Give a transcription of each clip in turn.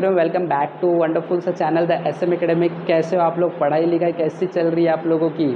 Everyone, welcome back to wonderful सा channel the SM Academic. कैसे हो आप लोग? पढ़ाई लिखाई कैसी चल रही है आप लोगों की?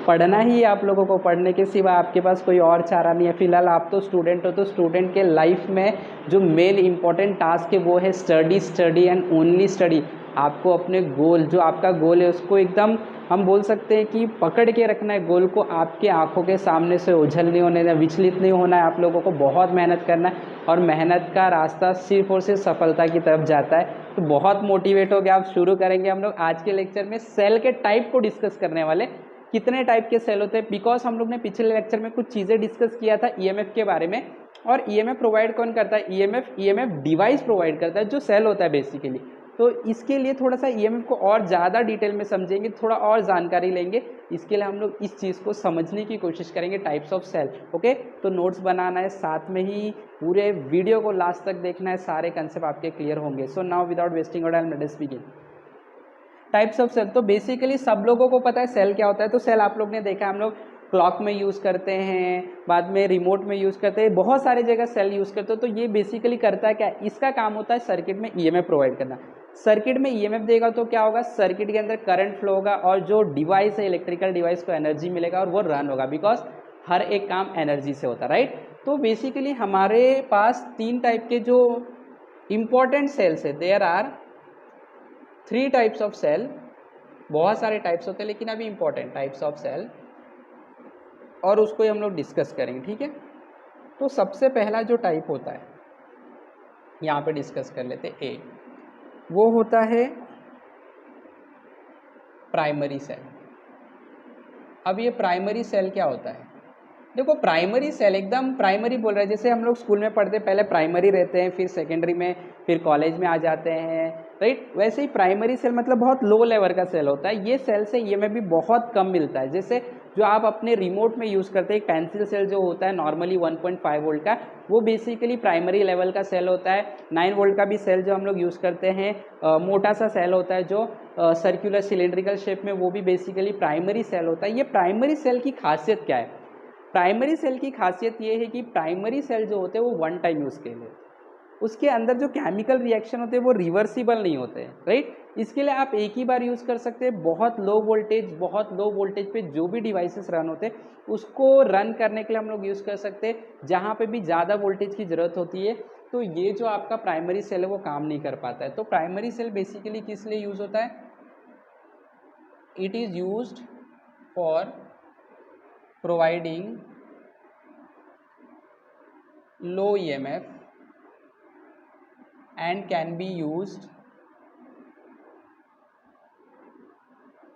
पढ़ना ही है आप लोगों को, पढ़ने के सिवा आपके पास कोई और चारा नहीं है। फिलहाल आप तो स्टूडेंट हो, तो स्टूडेंट के लाइफ में जो मेन इंपॉर्टेंट टास्क है वो है study, study and only study. आपको अपने गोल, जो आपका गोल है उसको एकदम हम बोल सकते हैं कि पकड़ के रखना है। गोल को आपके आंखों के सामने से ओझल नहीं होने देना, विचलित नहीं होना है। आप लोगों को बहुत मेहनत करना है और मेहनत का रास्ता सिर्फ और सिर्फ सफलता की तरफ जाता है। तो बहुत मोटिवेट हो गया, आप शुरू करेंगे। हम लोग आज के लेक्चर में सेल के टाइप को डिस्कस करने वाले। कितने टाइप के सेल होते हैं, बिकॉज हम लोग ने पिछले लेक्चर में कुछ चीज़ें डिस्कस किया था ईएमएफ के बारे में। और ईएमएफ प्रोवाइड कौन करता है? ईएमएफ डिवाइस प्रोवाइड करता है जो सेल होता है बेसिकली। तो इसके लिए थोड़ा सा ईएमएफ को और ज़्यादा डिटेल में समझेंगे, थोड़ा और जानकारी लेंगे। इसके लिए हम लोग इस चीज़ को समझने की कोशिश करेंगे, टाइप्स ऑफ सेल। ओके, तो नोट्स बनाना है, साथ में ही पूरे वीडियो को लास्ट तक देखना है, सारे कंसेप्ट आपके क्लियर होंगे। So now without wasting of time let us begin. Types of cell, तो बेसिकली सब लोगों को पता है सेल क्या होता है। तो सेल आप लोग ने देखा, हम लोग क्लॉक में यूज़ करते हैं, बाद में रिमोट में यूज़ करते हैं, बहुत सारी जगह सेल यूज़ करते हो। तो ये बेसिकली करता है क्या? इसका काम होता है सर्किट में ईएमएफ प्रोवाइड करना। सर्किट में ईएमएफ देगा तो क्या होगा? सर्किट के अंदर करंट फ्लो होगा और जो डिवाइस है, इलेक्ट्रिकल डिवाइस को एनर्जी मिलेगा और वो रन होगा, बिकॉज हर एक काम एनर्जी से होता है, राइट। तो बेसिकली हमारे पास तीन टाइप के जो इंपॉर्टेंट सेल्स है, there are 3 types of cell. बहुत सारे टाइप्स होते हैं लेकिन अभी इंपॉर्टेंट टाइप्स ऑफ सेल, और उसको ही हम लोग डिस्कस करेंगे, ठीक है। तो सबसे पहला जो टाइप होता है यहाँ पे डिस्कस कर लेते हैं, ए, वो होता है प्राइमरी सेल। अब ये प्राइमरी सेल क्या होता है? देखो, प्राइमरी सेल एकदम प्राइमरी बोल रहे हैं, जैसे हम लोग स्कूल में पढ़ते पहले प्राइमरी रहते हैं, फिर सेकेंडरी में, फिर कॉलेज में आ जाते हैं, राइट। वैसे ही प्राइमरी सेल मतलब बहुत लो लेवल का सेल होता है। ये सेल से ये में भी बहुत कम मिलता है। जैसे जो आप अपने रिमोट में यूज़ करते हैं, एक पेंसिल सेल जो होता है नॉर्मली 1.5 वोल्ट का, वो बेसिकली प्राइमरी लेवल का सेल होता है। 9 वोल्ट का भी सेल जो हम लोग यूज़ करते हैं, मोटा सा सेल होता है जो सर्कुलर सिलेंड्रिकल शेप में, वो भी बेसिकली प्राइमरी सेल होता है। ये प्राइमरी सेल की खासियत क्या है? प्राइमरी सेल की खासियत ये है कि प्राइमरी सेल जो होते हैं वो वन टाइम यूज़ के लिए, उसके अंदर जो केमिकल रिएक्शन होते हैं वो रिवर्सिबल नहीं होते हैं, राइट। इसके लिए आप एक ही बार यूज़ कर सकते हैं। बहुत लो वोल्टेज पे जो भी डिवाइसेस रन होते हैं उसको रन करने के लिए हम लोग यूज़ कर सकते हैं। जहाँ पे भी ज़्यादा वोल्टेज की ज़रूरत होती है तो ये जो आपका प्राइमरी सेल है वो काम नहीं कर पाता है। तो प्राइमरी सेल बेसिकली किस लिए यूज़ होता है? It is used for providing low EMF and can be used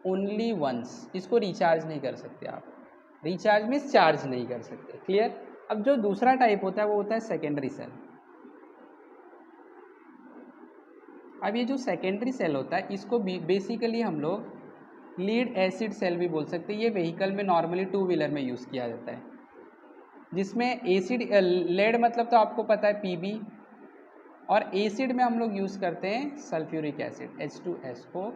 only once। इसको रिचार्ज नहीं कर सकते आप, रिचार्ज मीन्स चार्ज नहीं कर सकते, क्लियर। अब जो दूसरा टाइप होता है वो होता है सेकेंडरी सेल। अब ये जो सेकेंडरी सेल होता है इसको बेसिकली हम लोग लीड एसिड सेल भी बोल सकते हैं। ये व्हीकल में नॉर्मली 2 व्हीलर में यूज़ किया जाता है, जिसमें एसिड, लेड मतलब तो आपको पता है पीबी, और एसिड में हम लोग यूज़ करते हैं सल्फ्यूरिक एसिड H2SO4।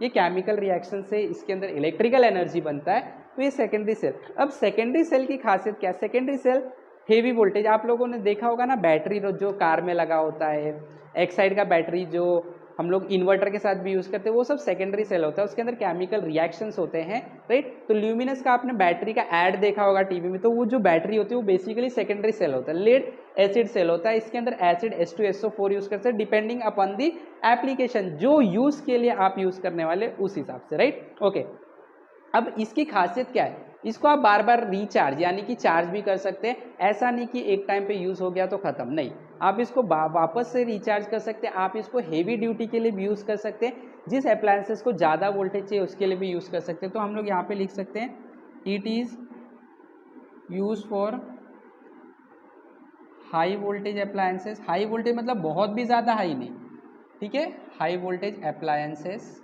ये केमिकल रिएक्शन से इसके अंदर इलेक्ट्रिकल एनर्जी बनता है। तो ये सेकेंडरी सेल। अब सेकेंडरी सेल की खासियत क्या है? सेकेंडरी सेल हेवी वोल्टेज, आप लोगों ने देखा होगा ना, बैटरी जो कार में लगा होता है, एक साइड का बैटरी जो हम लोग इन्वर्टर के साथ भी यूज़ करते हैं, वो सब सेकेंडरी सेल होता है। उसके अंदर केमिकल रिएक्शंस होते हैं, राइट। तो ल्यूमिनस का आपने बैटरी का ऐड देखा होगा टीवी में, तो वो जो बैटरी होती है वो बेसिकली सेकेंडरी सेल होता है, लेड एसिड सेल होता है। इसके अंदर एसिड H2SO4 यूज़ करते हैं, डिपेंडिंग अपॉन दी एप्लीकेशन, जो यूज़ के लिए आप यूज़ करने वाले उस हिसाब से, राइट। ओके, अब इसकी खासियत क्या है? इसको आप बार बार रिचार्ज यानी कि चार्ज भी कर सकते हैं। ऐसा नहीं कि एक टाइम पे यूज़ हो गया तो ख़त्म, नहीं, आप इसको वापस से रिचार्ज कर सकते हैं। आप इसको हेवी ड्यूटी के लिए भी यूज़ कर सकते हैं, जिस अप्लायंसेस को ज़्यादा वोल्टेज चाहिए उसके लिए भी यूज़ कर सकते हैं। तो हम लोग यहाँ पे लिख सकते हैं it is use for high voltage appliances. High voltage मतलब बहुत भी ज़्यादा हाई नहीं, ठीक है, हाई वोल्टेज अप्लायंसेस,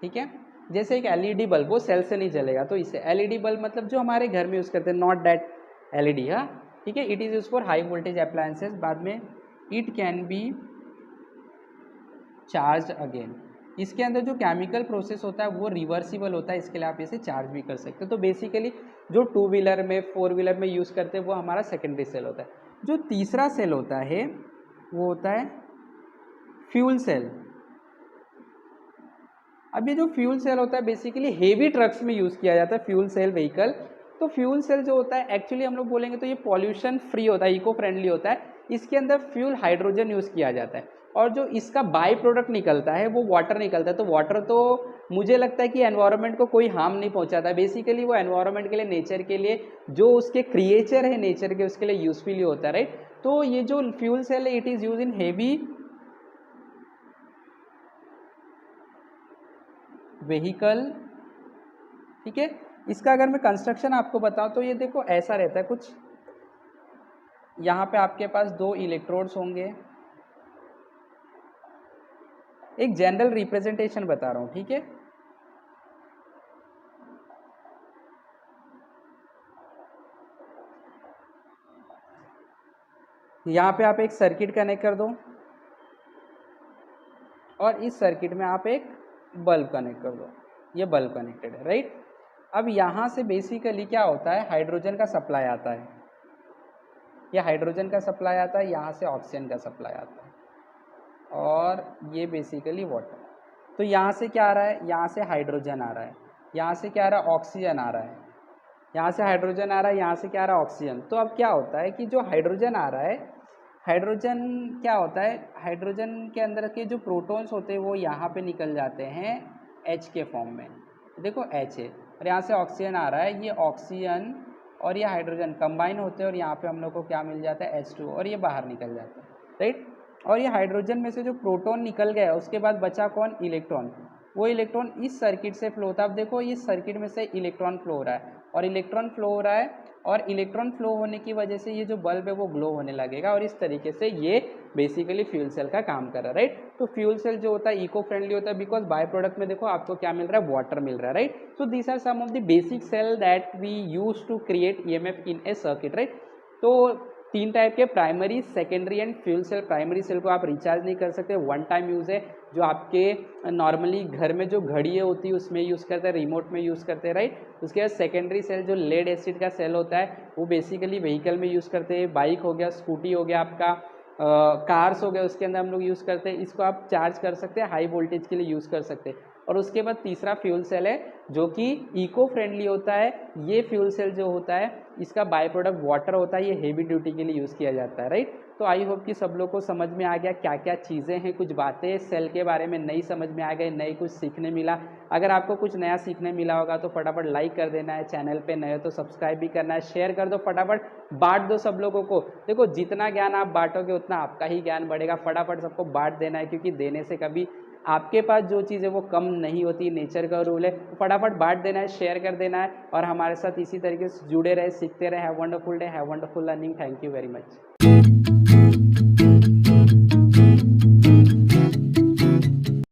ठीक है। जैसे एक एलईडी बल्ब, वो सेल से नहीं जलेगा, तो इसे एलईडी बल्ब मतलब जो हमारे घर में यूज़ करते हैं, नॉट दैट एलईडी, हाँ, ठीक है। It is use for high voltage appliances. बाद में it can be charge again. इसके अंदर जो केमिकल प्रोसेस होता है वो रिवर्सिबल होता है, इसके लिए आप इसे चार्ज भी कर सकते हो। तो बेसिकली जो 2 व्हीलर में, 4 व्हीलर में यूज़ करते हैं वो हमारा सेकेंडरी सेल होता है। जो तीसरा सेल होता है वो होता है फ्यूल सेल। अब ये जो फ्यूल सेल होता है बेसिकली हेवी ट्रक्स में यूज़ किया जाता है फ्यूल सेल व्हीकल। तो फ्यूल सेल जो होता है एक्चुअली हम लोग बोलेंगे तो ये पॉल्यूशन फ्री होता है, इको फ्रेंडली होता है। इसके अंदर फ्यूल हाइड्रोजन यूज़ किया जाता है और जो इसका बाई प्रोडक्ट निकलता है वो वाटर निकलता है। तो वाटर तो मुझे लगता है कि एनवायरनमेंट को कोई हार्म नहीं पहुंचाता है, बेसिकली वो एनवायरनमेंट के लिए, नेचर के लिए, जो उसके क्रिएचर है नेचर के, उसके लिए यूजफुल होता है, राइट। तो ये जो फ्यूल सेल है it is use in heavy vehicle, ठीक है। इसका अगर मैं कंस्ट्रक्शन आपको बताऊं तो ये देखो ऐसा रहता है कुछ, यहाँ पे आपके पास 2 इलेक्ट्रोड्स होंगे। एक जनरल रिप्रेजेंटेशन बता रहा हूँ, ठीक है। यहाँ पे आप एक सर्किट कनेक्ट कर दो और इस सर्किट में आप एक बल्ब कनेक्ट कर दो, ये बल्ब कनेक्टेड है, राइट। अब यहाँ से बेसिकली क्या होता है, हाइड्रोजन का सप्लाई आता है, ये हाइड्रोजन का सप्लाई आता है, यहाँ से ऑक्सीजन का सप्लाई आता है और ये बेसिकली वाटर। तो यहाँ से क्या आ रहा है, यहाँ से हाइड्रोजन आ रहा है, यहाँ से क्या आ रहा है, ऑक्सीजन आ रहा है, यहाँ से हाइड्रोजन आ रहा है, यहाँ से क्या आ रहा है, ऑक्सीजन। तो अब क्या होता है कि जो हाइड्रोजन आ रहा है, हाइड्रोजन क्या होता है, हाइड्रोजन के अंदर के जो प्रोटॉन्स होते हैं वो यहाँ पे निकल जाते हैं H के फॉर्म में, देखो H है, और यहाँ से ऑक्सीजन आ रहा है, ये ऑक्सीजन और ये हाइड्रोजन कंबाइन होते हैं और यहाँ पे हम लोग को क्या मिल जाता है, H2, और ये बाहर निकल जाता है, राइट। और ये हाइड्रोजन में से जो प्रोटॉन निकल गया उसके बाद बचा कौन, इलेक्ट्रॉन। वो इलेक्ट्रॉन इस सर्किट से फ्लो होता है। अब देखो इस सर्किट में से इलेक्ट्रॉन फ्लो हो रहा है और इलेक्ट्रॉन फ्लो हो रहा है, और इलेक्ट्रॉन फ्लो होने की वजह से ये जो बल्ब है वो ग्लो होने लगेगा और इस तरीके से ये बेसिकली फ्यूल सेल का काम कर रहा है, राइट। तो फ्यूल सेल जो होता है इको फ्रेंडली होता है बिकॉज बाय प्रोडक्ट में देखो आपको क्या मिल रहा है, वाटर मिल रहा है, right. So these are some of the basic cell that we use to create EMF in a circuit, right. तो 3 टाइप के, primary, secondary and fuel cell. Primary cell को आप रिचार्ज नहीं कर सकते, वन टाइम यूज़ है, जो आपके नॉर्मली घर में जो घड़ियाँ होती है उसमें यूज़ करते हैं, रिमोट में यूज़ करते हैं, राइट। उसके बाद सेकेंडरी सेल जो लेड एसिड का सेल होता है वो बेसिकली व्हीकल में यूज़ करते हैं, बाइक हो गया, स्कूटी हो गया आपका, कार्स हो गए, उसके अंदर हम लोग यूज़ करते हैं। इसको आप चार्ज कर सकते हैं, हाई वोल्टेज के लिए यूज़ कर सकते हैं। और उसके बाद तीसरा फ्यूल सेल है जो कि इको फ्रेंडली होता है। ये फ्यूल सेल जो होता है इसका बाय प्रोडक्ट वाटर होता है, ये हेवी ड्यूटी के लिए यूज़ किया जाता है, राइट। तो आई होप कि सब लोग को समझ में आ गया क्या क्या चीज़ें हैं, कुछ बातें सेल के बारे में नई समझ में आ गई, नई कुछ सीखने मिला। अगर आपको कुछ नया सीखने मिला होगा तो फटाफट लाइक कर देना है, चैनल पे नए हो तो सब्सक्राइब भी करना है, शेयर कर दो, फटाफट बांट दो सब लोगों को। देखो जितना ज्ञान आप बांटोगे उतना आपका ही ज्ञान बढ़ेगा, फटाफट सबको बांट देना है, क्योंकि देने से कभी आपके पास जो चीज़ है वो कम नहीं होती, नेचर का रूल है। तो फटाफट बांट देना है, शेयर कर देना है और हमारे साथ इसी तरीके से जुड़े रहे, सीखते रहे। Have wonderful day, have wonderful learning. Thank you very much.